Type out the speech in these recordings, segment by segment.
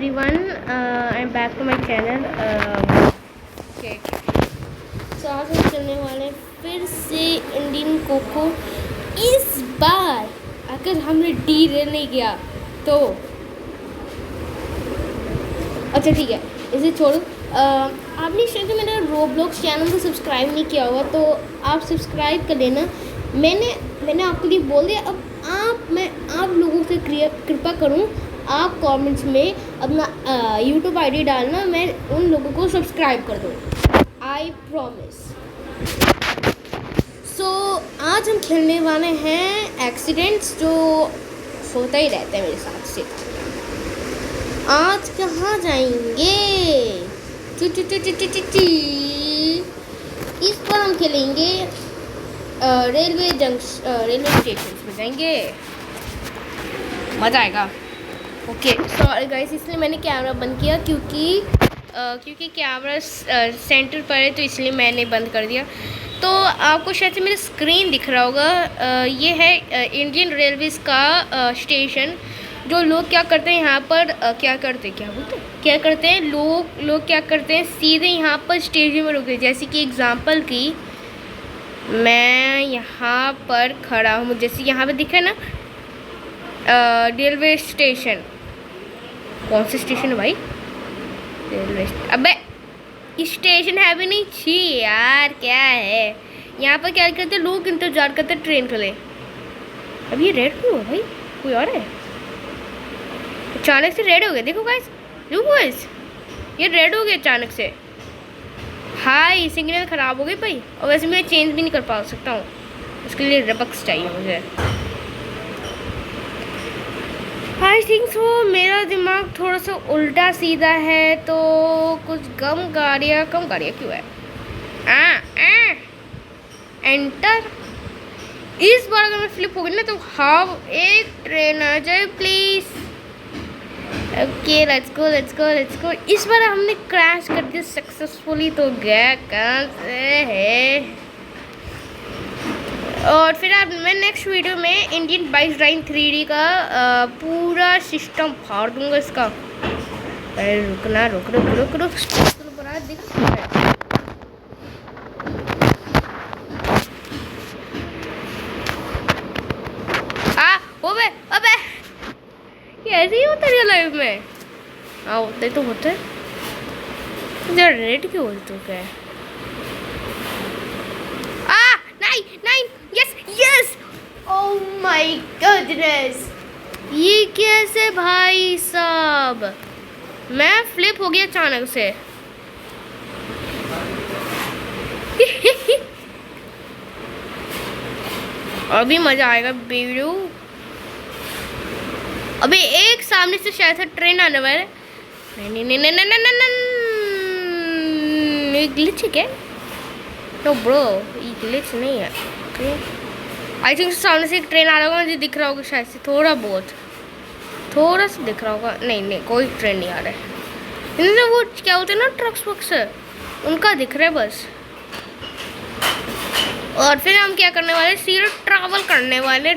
everyone, I'm back to my channel. Okay. So आज हम चलने वाले हैं फिर से इंडियन कोको। इस बार अगर हमने डी रेल नहीं किया तो अच्छा ठीक है, इसे छोड़ो। आपने शायद मेरा रोब्लॉक्स चैनल को सब्सक्राइब नहीं किया होगा तो आप सब्सक्राइब कर लेना। मैंने आपके लिए बोल दिया। अब मैं आप लोगों से कृपा करूं, आप कमेंट्स में अपना यूट्यूब आईडी डालना, मैं उन लोगों को सब्सक्राइब कर दूँ, आई प्रॉमिस। सो आज हम खेलने वाले हैं एक्सीडेंट्स, जो होता ही रहता है मेरे साथ से। आज कहाँ जाएंगे? इस पर हम खेलेंगे रेलवे स्टेशन में जाएंगे, मज़ा आएगा। ओके सॉरी गाइस, इसलिए मैंने कैमरा बंद किया क्योंकि कैमरा सेंटर पर है, तो इसलिए मैंने बंद कर दिया। तो आपको शायद से मेरा स्क्रीन दिख रहा होगा। ये है इंडियन रेलवेज़ का स्टेशन। जो लोग क्या करते हैं यहाँ पर, क्या करते हैं लोग क्या करते हैं, सीधे यहाँ पर स्टेशन में रुके। जैसे कि एग्जांपल की मैं यहाँ पर खड़ा हूँ, जैसे यहाँ पे दिखा ना रेलवे स्टेशन। कौन सा स्टेशन है भाई? रेलवे अबे स्टेशन है भी नहीं, छी यार क्या है। यहाँ पर क्या करते हैं लोग, इंतजार करते हैं ट्रेन के लिए। अब ये रेड क्यों है भाई? कोई और है? अचानक से रेड हो गया, देखो गाइस, ये रेड हो गया अचानक से। हाय, सिग्नल ख़राब हो गई भाई। और वैसे मैं चेंज भी नहीं कर सकता हूँ, उसके लिए रबक्स चाहिए मुझे। आई थिंक सो मेरा दिमाग थोड़ा सा उल्टा सीधा है, तो कुछ कम गाड़ियाँ क्यों है? एंटर। इस बार अगर मैं फ्लिप हो गई ना तो हाँ, एक ट्रेन आ जाए प्लीज़। Okay let's go. इस बार हमने क्रैश कर दिया सक्सेसफुली, तो गया कहाँ से है। और फिर मैं नेक्स्ट वीडियो में इंडियन बाइक ड्राइविंग 3D का पूरा सिस्टम फाड़ दूंगा इसका। अरे रुकना, रुक बड़ा दिख रहा है। अबे ये ऐसे ही होता रियल लाइफ में? हाँ होते तो होते। जरा रेड क्यों हो तो क्या है? नहीं, यस। ओह माय गॉडनेस, ये कैसे भाई साहब? मैं फ्लिप हो गया अचानक से। अभी मजा आएगा वीडियो। अभी एक सामने से शायद से ट्रेन आने वाला है। नहीं, ग्लिच है क्या? नो ब्रो, ये ग्लिच नहीं है। आई थिंक सामने से एक ट्रेन आ रहा होगा, मुझे दिख रहा होगा शायद से, थोड़ा सा दिख रहा होगा। नहीं, कोई ट्रेन नहीं आ रहा है। इनसे वो क्या होते हैं ना, ट्रक्स वक्स, उनका दिख रहा है बस। और फिर हम क्या करने वाले, सीधे ट्रैवल करने वाले,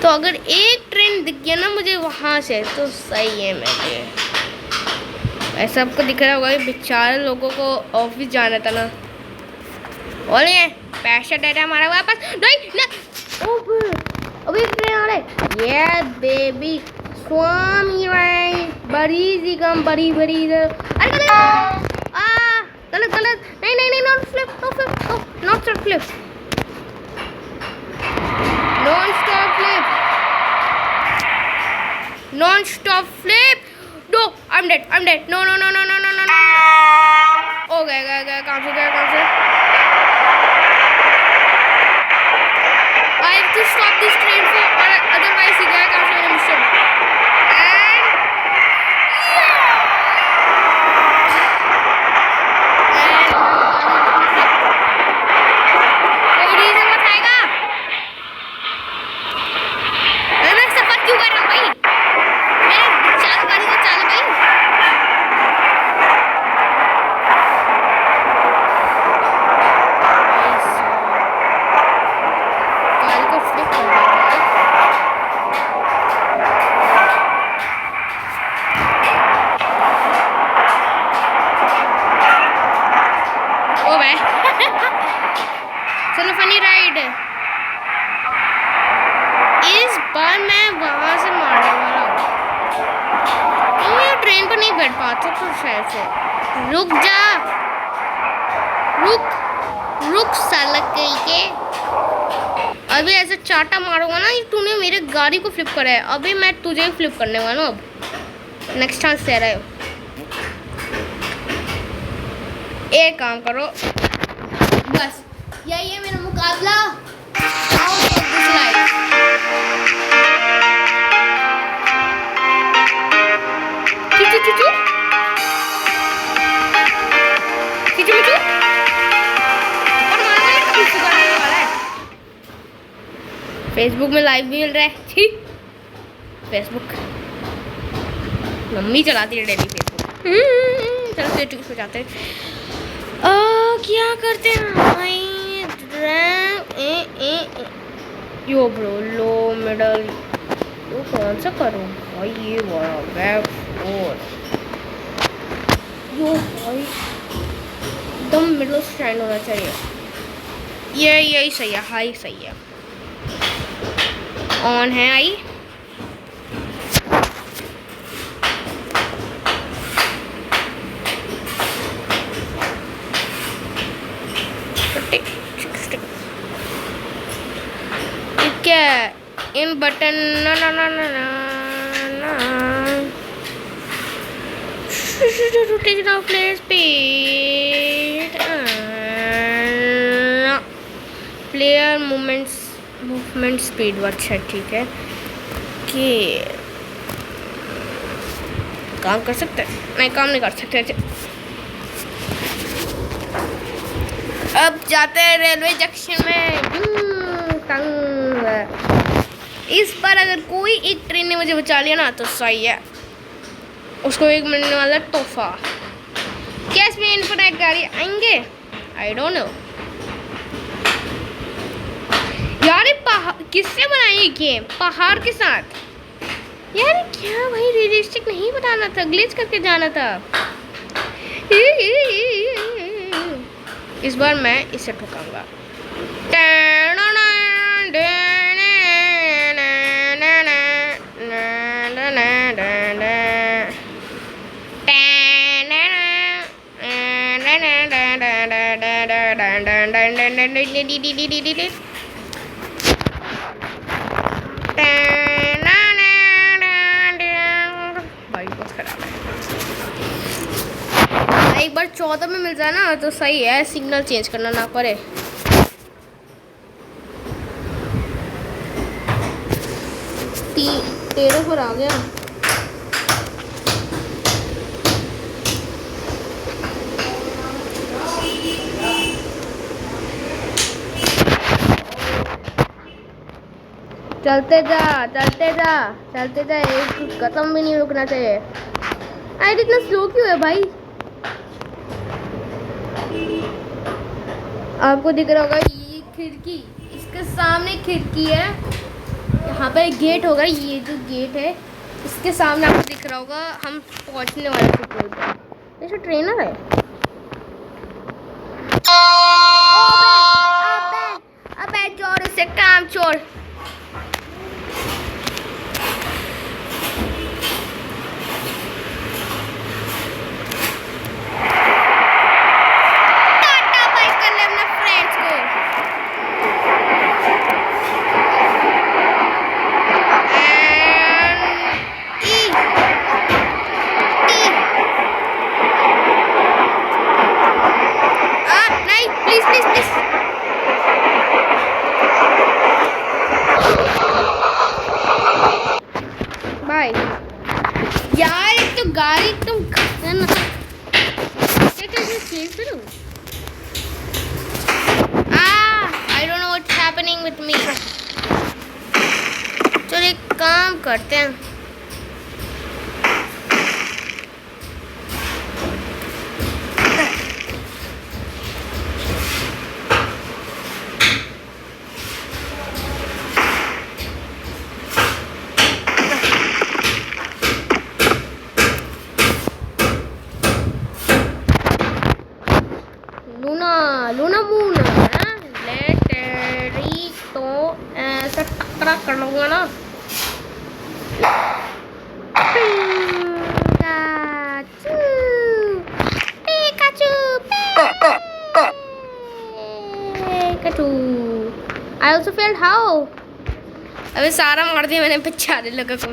तो अगर एक ट्रेन दिख गया ना मुझे वहाँ से तो सही है। मुझे ऐसा आपको दिख रहा होगा, बेचारे लोगों को ऑफिस जाना था ना। और ये पैसा डेटा हमारा वापस नहीं। अभी ट्रेन आ रहा है, बेबी स्वामी बड़ी सी कम बड़ी। अरे गलत। नहीं, not flip, not flip. Non-stop flip. No, I'm dead. No. Oh, गया, कहाँ से? I have to stop this train for otherwise ही गया कहाँ से मेरा मिशन। बैठ पाता तो शायद से। रुक जा, रुक रुक साला कहीं के। अभी ऐसे चाटा मारूंगा ना, तूने मेरे गाड़ी को फ्लिप करा है, अभी मैं तुझे फ्लिप करने वाला हूँ। अब नेक्स्ट चांस तेरा है। एक काम करो, बस यही है मेरा मुकाबला। फेसबुक में लाइव भी मिल रहा है। ठीक, फेसबुक मम्मी चलाती है डेली फेसबुक। चलते ठीक हो जाते हैं। क्या करते हैं भाई? यो ब्रो, लो मिडल, यो कौन सा करूँ भाई? ये वाला बैक फोर, यो भाई एकदम मिडल स्टैंड होना चाहिए। ये यही सही है, हाई सही है। ऑन है आई। क्या इन बटन ना ना ना ना ना ना play speed player movement speed. अच्छा ठीक है कि काम कर सकते हैं? नहीं, काम नहीं कर सकते। अब जाते हैं रेलवे जंक्शन में। इस बार अगर कोई एक ट्रेन ने मुझे बचा लिया ना तो सही है, उसको एक मिलने वाला तोहफा। क्या इसमें इनफिनिट गाड़ी आएंगे? आई डोंट नो यार। किससे बनाई ये गेम? पहाड़ के साथ यार? क्या भाई, रियलिस्टिक नहीं बनाना था, ग्लिच करके जाना था। इस बार मैं इसे ठोकाऊंगा। भाई बहुत खराब है। एक बार 14 में मिल जाए ना तो सही है, सिग्नल चेंज करना ना पड़े। तेरे पर आ गया। चलते जा चलते जा चलते जा, एक कदम भी नहीं रुकना चाहिए। अरे इतना स्लो क्यों है भाई? आपको दिख रहा होगा ये खिड़की, इसके सामने खिड़की है, यहाँ पे गेट होगा। ये जो गेट है इसके सामने आपको दिख रहा होगा। हम पहुँचने वाले थे पुल पे। ये ट्रेनर है। अबे चोर, इसे काम चोर। यार एक तो गाड़ी एकदम I don't know what's happening with me. चलो एक काम करते हैं, लूना मून लेटरी तो ऐसा टकरा कर लूँगा ना। I also failed how. अबे सारा मार दिया मैंने, बेचारे लगा को।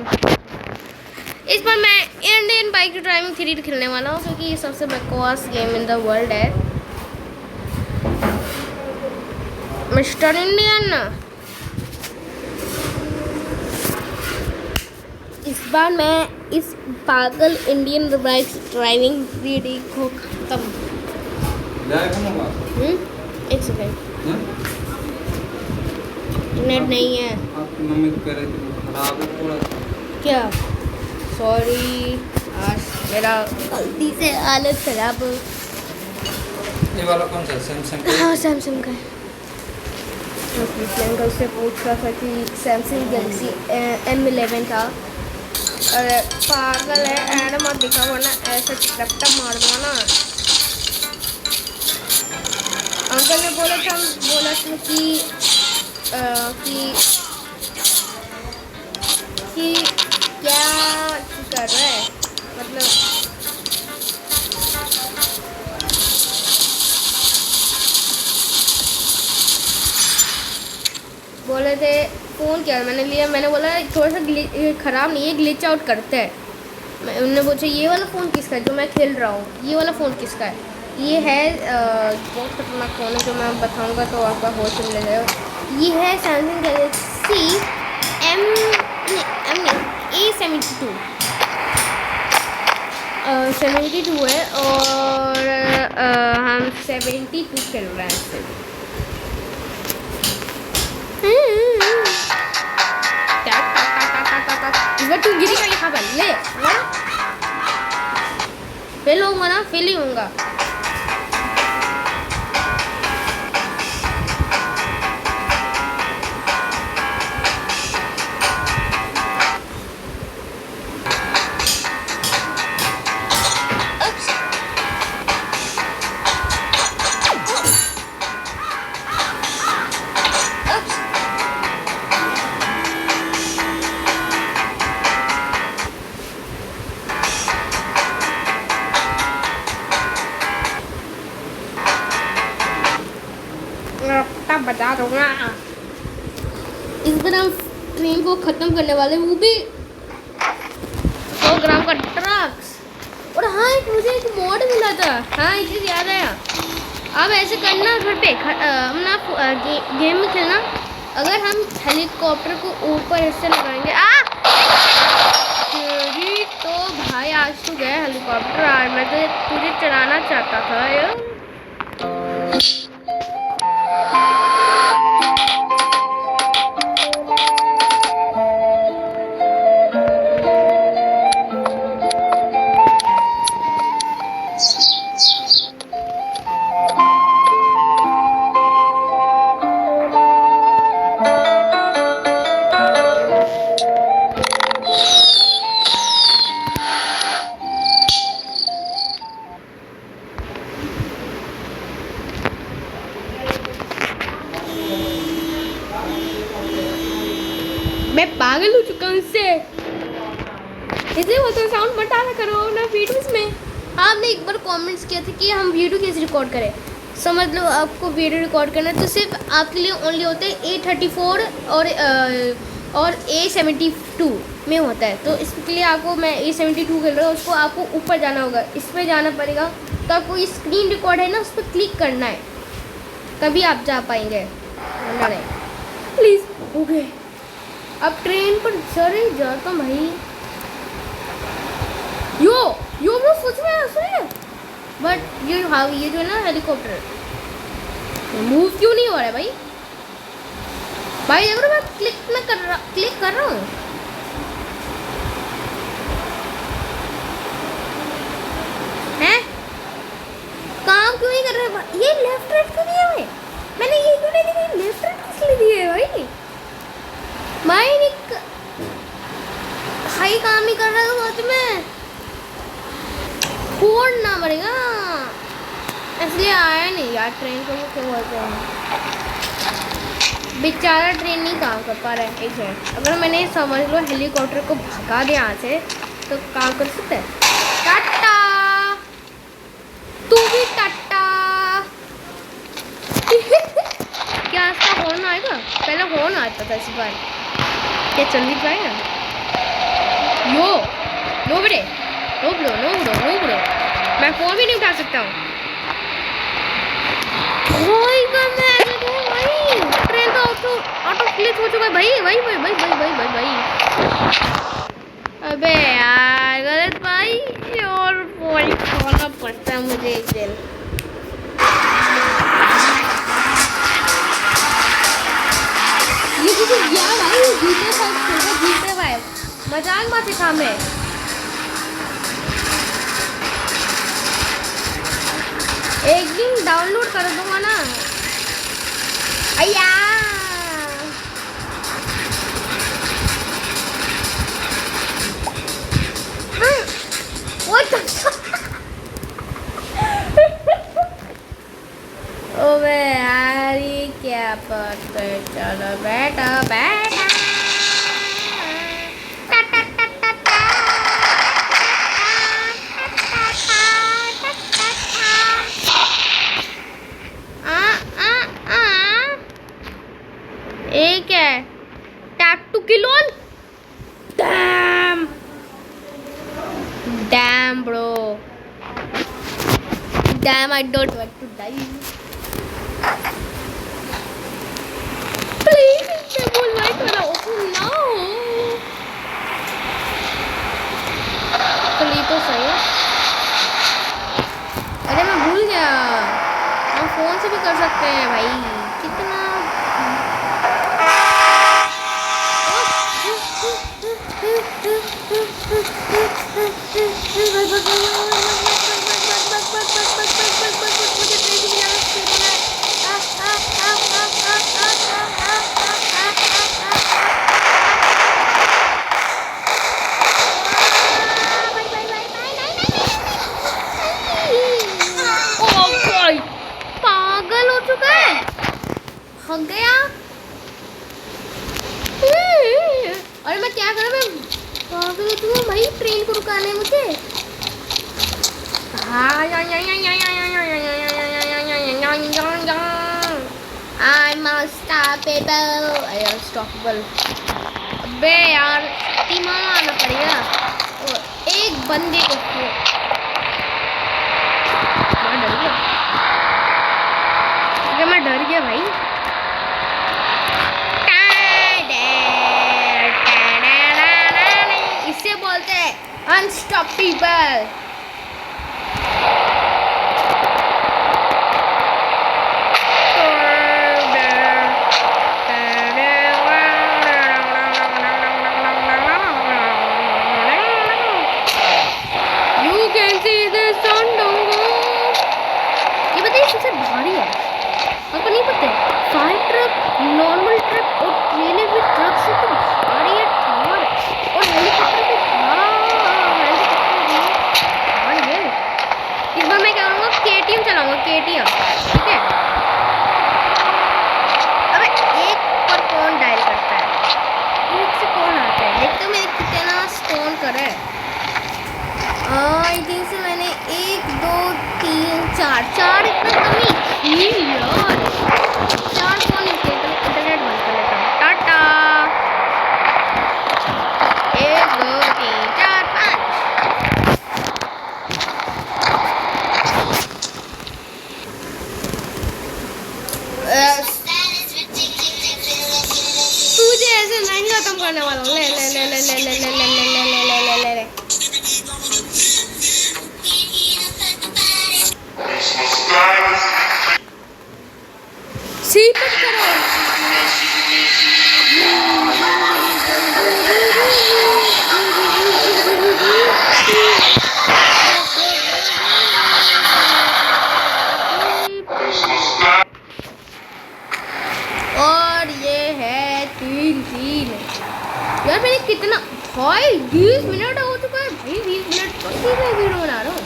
इस बार मैं इंडियन बाइक ड्राइविंग 3 खेलने वाला हूँ क्योंकि ये सबसे बकवास गेम इन द वर्ल्ड है। मिस्टर इंडियन, इस बार मैं इस पागल इंडियन बाइक ड्राइविंग 3D को खत्म। एक सेकेंड, नेट नहीं है। आपकी मम्मी कह रही थी खराब है थोड़ा। क्या? सॉरी, आज मेरा गलती से हालत खराब हो। ये वाला कौन सा? सैमसंग का? हाँ सैमसंग का है। अंकल से पूछ रहा था कि सैमसंग गैलेक्सी M11 था। अरे पागल है, ऐड मत दिखा वरना ऐसे टपटा मार दूंगा ना। अंकल ने बोला था कि क्या कर रहा है, मतलब बोले थे फ़ोन किया, मैंने लिया, मैंने बोला थोड़ा सा ख़राब नहीं है, ग्लिच आउट करते हैं। उन्होंने पूछा ये वाला फ़ोन किसका है जो मैं खेल रहा हूँ, ये वाला फ़ोन किसका है? ये है बहुत खतरनाक फ़ोन है जो मैं बताऊँगा तो आपका होश मिल जाएगा। ये है सैमसंग गैलेक्सी A72 72 है और हम 72 खेल रहे हैं इससे। इस बार तू गिरी का यहाँ पर ले फेल होऊंगा ना, फेल ही होऊंगा। बता दूंगा। इस बार हम ट्रेन को ख़त्म करने वाले, वो भी 100 ग्राम का ट्रक्स। और हाँ मुझे एक मोड मिला था, हाँ एक चीज़ याद आया। अब ऐसे करना घर पे अपना गेम में खेलना, अगर हम हेलीकॉप्टर को ऊपर ऐसे लगाएंगे तो भाई आज तो गया हेलीकॉप्टर। आज मैं तो तुझे चलाना चाहता था यार। मैं पागल हो चुका हूँ इससे, इसलिए वो तो साउंड मत डाला करो ना वीडियोस में। आपने एक बार कमेंट्स किया था कि हम वीडियो कैसे रिकॉर्ड करें। समझ लो आपको वीडियो रिकॉर्ड करना है तो सिर्फ आपके लिए ओनली होते हैं A34 और A72 में होता है। तो इसके लिए आपको, मैं A72 खेल रहा हूँ, उसको आपको ऊपर जाना होगा, इस पर जाना पड़ेगा। तो आपको ये स्क्रीन रिकॉर्ड है ना, उस पर क्लिक करना है, तभी आप जा पाएंगे। नहीं प्लीज़ ओके। अब ट्रेन पर चढ़े जाता हूँ भाई। यो मैं सोच में है बट ये जो है ना हेलीकॉप्टर मूव क्यों नहीं हो रहा है भाई? अगर मैं क्लिक कर रहा हूँ हैं, काम क्यों नहीं कर रहा है? ये लेफ्ट राइट क्यों दिया है? मैंने ये क्यों नहीं दिया? लेफ्ट राइट किस लिए दिया है भाई? भाई काम ही कर रहा है तो में छोड़ना पड़ेगा, इसलिए आया नहीं यार ट्रेन को। क्यों बोलते हैं बेचारा ट्रेन नहीं काम कर पा रहा है। एक सेकंड, अगर मैंने समझ लो हेलीकॉप्टर को भगा दिया यहाँ से तो काम कर सकते हैं। टाटा, तू भी टाटा। क्या इसका हॉर्न आएगा? कौन आता था इस बार? क्या चल भी पाएगा? Yo no bro, no bro, no bro, no bro, मैं फोन भी नहीं उठा सकता हूँ। भाई का मैं ऐसे तो भाई ट्रेन तो ऑटो ऑटो क्लिक हो चुका है भाई भाई भाई भाई भाई भाई भाई भाई। अबे यार गलत भाई, और फोन खोलना पड़ता है मुझे एक दिन। ये किसी गया भाई, जीते भाई, जीते भाई, मजाक मत सिखा मैं। एक दिन डाउनलोड कर दूंगा ना। अय्या ओबे यार ये क्या पता है। चलो बैठो बैठो। एक है tap to kill all. Damn damn bro, damn I don't want to die. Please double like करो। नाउ चलिए तो सही है। अरे मैं भूल गया, हम फोन से भी कर सकते हैं भाई। कितना पागल हो चुका है, हग गया। अरे मैं क्या करूं, मैं पागल हो चुका हूं भाई, ट्रेन को रुकाना है मुझे। I'm unstoppable, unstoppable। अबे यार टीमान आना पड़ेगा और एक बंदे को मैं डर गया भाई। इसे बोलते हैं unstoppable. You can see the sun don't go। ये बताइए सबसे भारी है, आपको नहीं पता है? फायर ट्रक, नॉर्मल ट्रक और ट्रेलर भी ट्रक से तो भारी है थार, और हेलीकॉप्टर भी भारी है। इस बार मैं क्या करूँगा, KTM चलाऊंगा, KTM। ठीक है, अबे एक पर कौन डायल करता है, एक से कौन आता है? देखते हो मेरे कितना स्टोन करे। आई थिंक से मैंने 1 2 3 4 इतना कमी यार। 4 फोन इंटरनेट बंद कर लेता हूँ। टाटा। 1 2 3 4 5। तुझे ऐसे नहीं खत्म करने वाला हूँ। ले ले ले ले ले ले ले ले ले ले ले ले ले। सीपत करो। और ये है 3 यार। मैंने कितना भाई 20 मिनट हो चुका है भाई, 20 मिनट कब से मैं वीडियो बना रहा हूँ।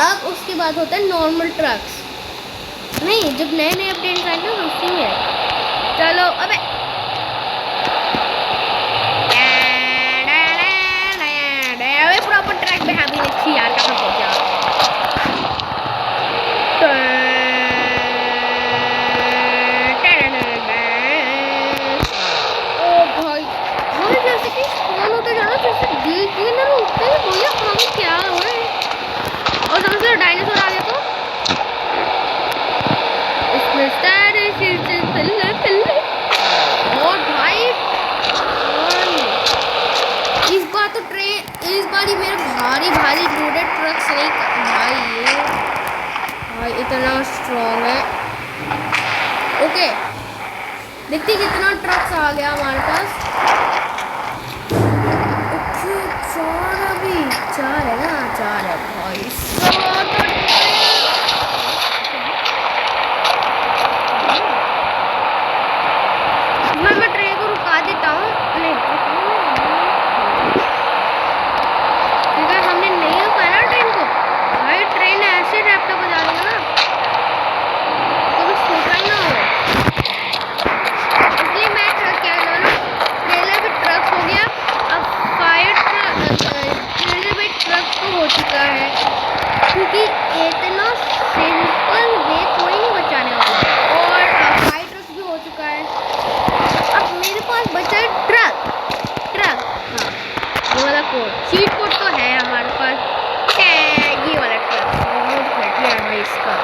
अब उसके बाद होता है नॉर्मल ट्रक्स। नहीं, जब नए नए अपडेट आएंगे ना उसकी है। चलो अबे अबे प्रॉपर ट्रैक पे हावी नहीं यार, कहाँ पहुँचा। से देख के ना उठते ही भैया हम क्या हुए। और समझ लो डायनासोर आ गया तो इसमें सारे चीजें पिल्ले पिल्ले। और भाई इस बार तो ट्रेन इस बार ही मेरे भारी भारी लोडेड ट्रक्स नहीं भाई ये भाई इतना स्ट्रॉन्ग है। ओके देखते कितना ट्रक्स आ गया हमारे पास। ओके चार है ना, चार है भाई मैं ट्रेन को रुका देता हूँ। नहीं अगर हमने नहीं रुकाया ना ट्रेन को भाई ट्रेन ऐसे रैप्टर बजा देगा ना तो कुछ छोटा ही ना हो। इसलिए मैं ट्रक क्या कर ना ट्रेलर भी ट्रक हो गया। अब फायर ट्रेलर भी ट्रक तो हो चुका है क्योंकि इतना सिंपल वे कोई नहीं बचाने वाला। और फायर ट्रक भी हो चुका है। अब मेरे पास बचा है ट्रक ट्रक हाँ ये वाला कोड सीट कोड तो है हमारे पास। ये वाला ट्रक बहुत घटिया है भाई इसका।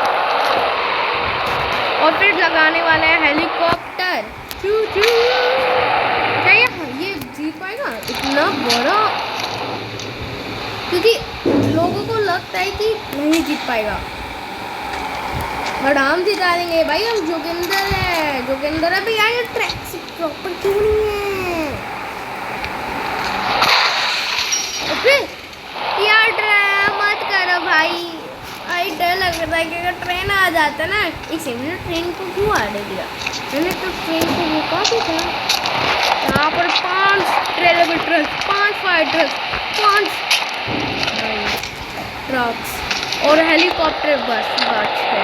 और फिर लगाने वाला है हेलीकॉप्टर। चू चू क्या ये जीत पाएगा इतना बड़ा क्योंकि लोगों को लगता है कि नहीं जीत पाएगा बट हम जिता देंगे भाई। हम जोगिंदर है जोगिंदर है भैया। ये ट्रैक से प्रॉपर क्यों नहीं है ओके यार डर मत करो भाई। आई डर लग रहा है कि अगर ट्रेन आ जाता ना इसे मैंने ट्रेन को क्यों आने दिया। मैंने तो ट्रेन को रुका भी था। यहाँ पर 5 ट्रेलर में ट्रक 5 फायर ट्रक 5 ट्रक्स और हेलीकॉप्टर बस है।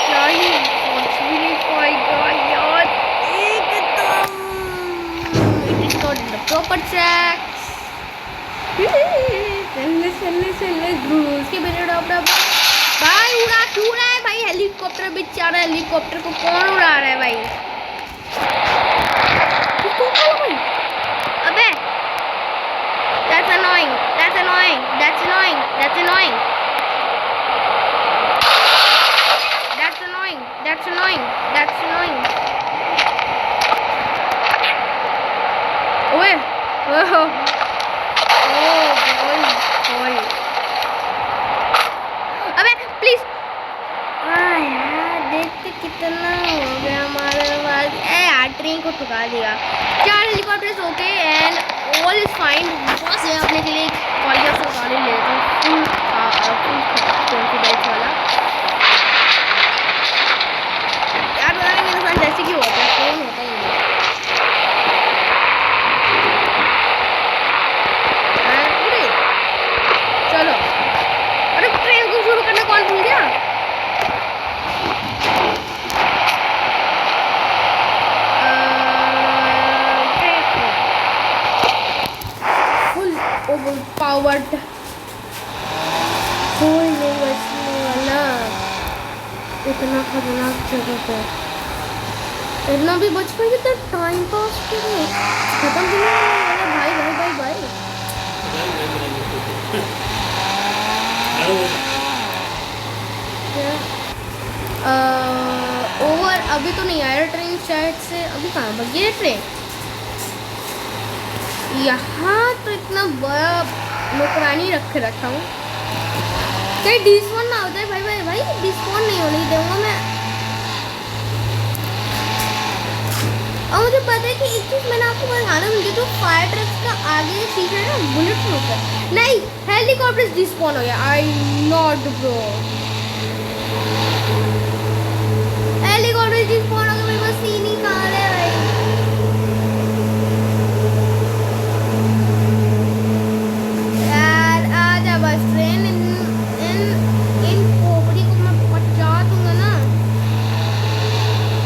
क्या ये कुछ भी नहीं पाएगा यार एकदम। It is not the proper tracks. चलने घूस के बिना डॉप भाई उड़ा क्यों रहा है भाई हेलीकॉप्टर बेचारा। हेलीकॉप्टर को कौन उड़ा रहा है भाई। अबे that's annoying that's annoying that's annoying that's annoying that's annoying that's annoying that's annoying ओए ओह बोल अबे प्लीज यार देखते कितना हो गया हमारे पास। यार ट्रेन को ठुका दिया। 4 helicopters okay and all is fine. बस मैं अपने के लिए कॉलेज से कॉलेज ले लेता हूँ फुल कॉन्फिडेंस वाला। यार पता नहीं मेरे साथ जैसे कि होता है ट्रेन होता ही नहीं। चलो अरे ट्रेन को शुरू करना कौन भूल गया। फुल ओवर पावर्ड कोई नहीं बचने वाला। इतना खतरनाक जगह पे इतना भी बच पाएंगे तो टाइम पास करो खत्म भी नहीं होने वाला भाई भाई भाई भाई। ओवर अभी तो नहीं आया ट्रेन शायद से। अभी कहाँ भागी है ट्रेन। यहाँ तो इतना बड़ा नौकरानी रखा हूँ कहीं डिस्पॉन ना हो जाए भाई भाई भाई। डिस्पॉन नहीं होने दूंगा मैं। और मुझे पता है कि एक चीज़ मैंने आपको बताना मुझे तो फायर ट्रक्स का आगे पीछे है ना बुलेट प्रूफ है। नहीं हेलीकॉप्टर डिस्पॉन हो गया। आई नॉट ब्रो हेलीकॉप्टर डिस्पॉन हो गया। मेरे पास सीन ही कहाँ है भाई। यार आजा बस ट्रेन इन खोपड़ी को मैं पचा दूंगा ना।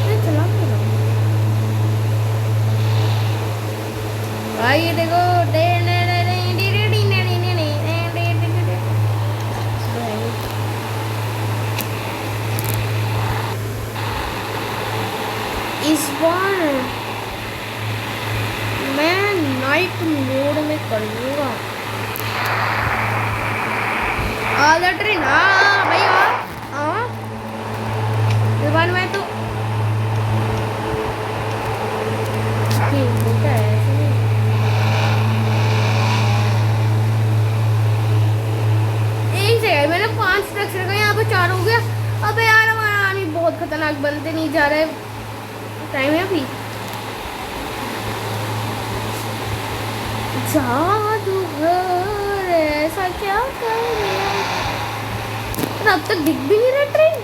मैं चला क्यों भाई। ये देखो इस बार मैं कर लूँगा। आधा ट्रेन, हाँ भाई हाँ इस बार मैं तो ठीक है ऐसे नहीं। एक सेकंड, मैंने 5 स्ट्रक्चर का यहाँ पे 4 हो गया। अबे यार हमारा आर्मी बहुत खतरनाक बनते नहीं जा रहा है। टाइम है अभी। जादूगर ऐसा क्या कर दिया? अब तक दिख भी नहीं रहा ट्रेन।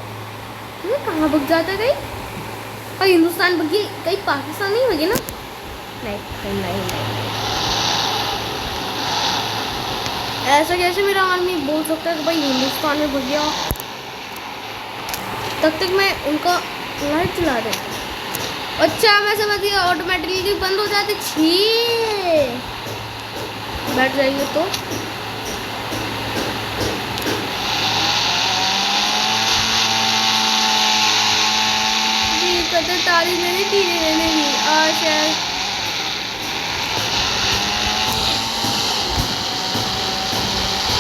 ये कहाँ भग जाता है कहीं? और हिंदुस्तान भगी कहीं पाकिस्तान नहीं भगी ना? नहीं नहीं नहीं। ऐसा कैसे मेरा आर्मी बोल सकता है कि भाई हिंदुस्तान में भग गया? तब तक मैं उनका लाइट चला दे। अच्छा मैं समझ गया, ऑटोमेटिकली बंद हो जाते। छी बैठ जाइए तो ताली मेरी धीरे रहने की आशा।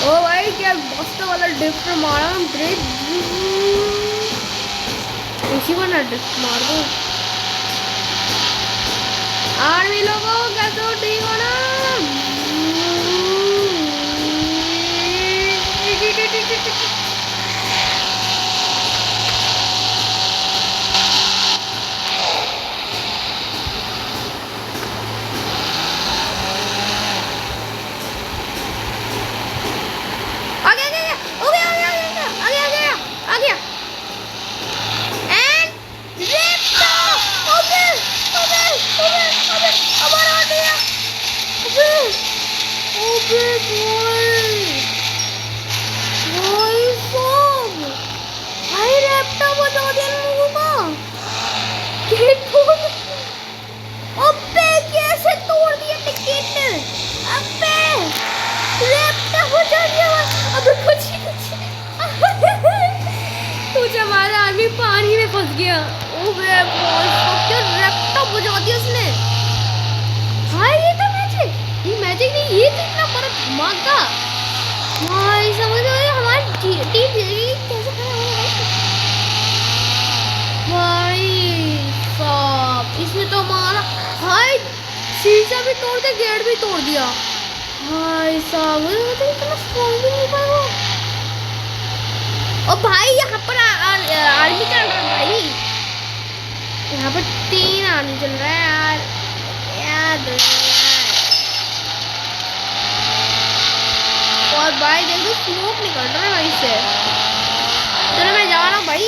ओ भाई क्या मस्त वाला ड्रिफ्ट मारा। इसी वाला ड्रिफ्ट मार दो। आर्मी लोगों का तो ठीक हो ना। हमारा आदमी पानी में फंस गया। क्या लैपटॉप बजा दिया उसने। हाँ ये तो मैजिक, ये मैजिक नहीं, ये तो इतना बड़ा धमाका। भाई समझ रहे हो हमारी टीम कैसे खड़ा हुआ भाई साहब। इसमें तो हमारा हाय शीशा भी तोड़ दिया, गेट भी तोड़ दिया भाई साहब। तो इतना स्ट्रॉन्ग भी नहीं पाया। और भाई यहाँ पर आर्मी चल रहा है भाई। यहाँ पर 3 आर्मी चल रहा है यार और भाई देखो स्मोक निकल रहा है भाई से। चलो मैं जा रहा हूँ भाई।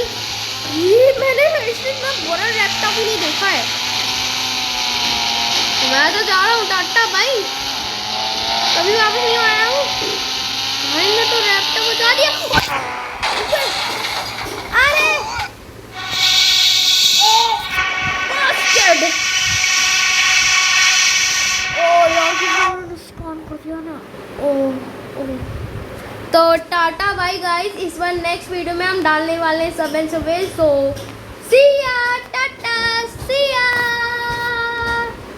ये मैंने इतना बड़ा लैपटॉप ही नहीं देखा है। मैं तो जा रहा हूँ टाटा भाई, कभी वापस नहीं आया हूँ भाई। मैं तो लैपटॉप बजा दिया। अरे तो टाटा बाय गाइस। इस बार नेक्स्ट वीडियो में हम डालने वाले हैं सब एंड सवेल। सो